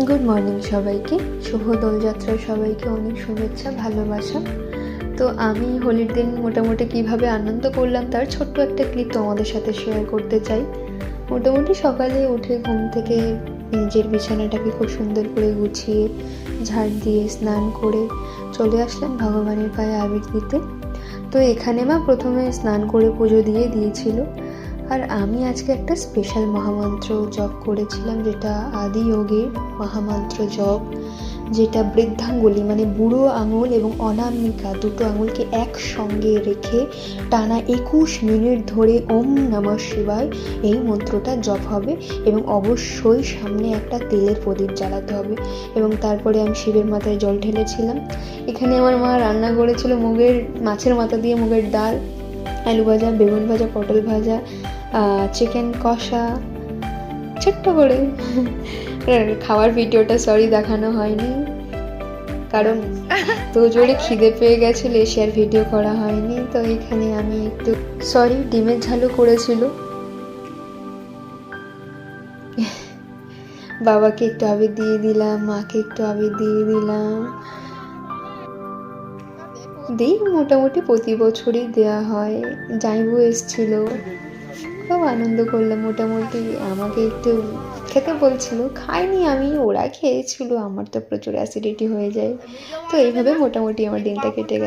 Good morning সবাইকে, শুভ দোলযাত্রার সবাইকে অনেক শুভেচ্ছা ভালোবাসা। তো আমি হোলির দিন মোটামুটি কিভাবে আনন্দ করলাম তার ছোট্ট একটা ক্লিপ তোমাদের সাথে শেয়ার করতে চাই। মোটামুটি সকালে উঠে ঘুম থেকে নিজের বিছানাটাকে খুব সুন্দর করে গুছিয়ে ঝাড় দিয়ে স্নান করে চলে আসলাম ভগবানের পায়ে আবির দিতে। তো এখানে মা প্রথমে স্নান করে পুজো দিয়েছিল, আর আমি আজকে একটা স্পেশাল মহামন্ত্র জপ করেছিলাম, যেটা আদি যোগের মহামন্ত্র জপ, যেটা বৃদ্ধাঙ্গুলি মানে বুড়ো আঙুল এবং অনামিকা দুটো আঙুলকে একসঙ্গে রেখে টানা 21 মিনিট ধরে ওম নমঃ শিবায় এই মন্ত্রটা জপ হবে, এবং অবশ্যই সামনে একটা তেলের প্রদীপ জ্বালাতে হবে। এবং তারপরে আমি শিবের মাথায় জল ঢেলেছিলাম। এখানে আমার মা রান্না করেছিল মাছের মাথা দিয়ে মুগের ডাল, আলু ভাজা, বেগুন ভাজা, পটল ভাজা, চিকেন কষা, ছোট্ট করে। খাওয়ার ভিডিওটা দেখানো হয়নি, কারণ তো জোরে খিদে পেয়ে গেছিলো, এসে আর ভিডিও করা হয়নি। তো এখানে আমি একটু ডিমের ঝালও করেছিল। বাবাকে একটু আবির দিয়ে দিলাম, মাকে একটু আবির দিয়ে দিলাম। মোটামুটি প্রতি বছরই দেওয়া হয়। জামাইবু এসেছিল, খুব আনন্দ করলাম। মোটামুটি আমাকে একটু খেতে বলছিল, খাইনি আমি, ওরা খেয়েছিল, আমার তো প্রচুর অ্যাসিডিটি হয়ে যায়। তো এইভাবে মোটামুটি আমার দিনটা কেটে গেছে।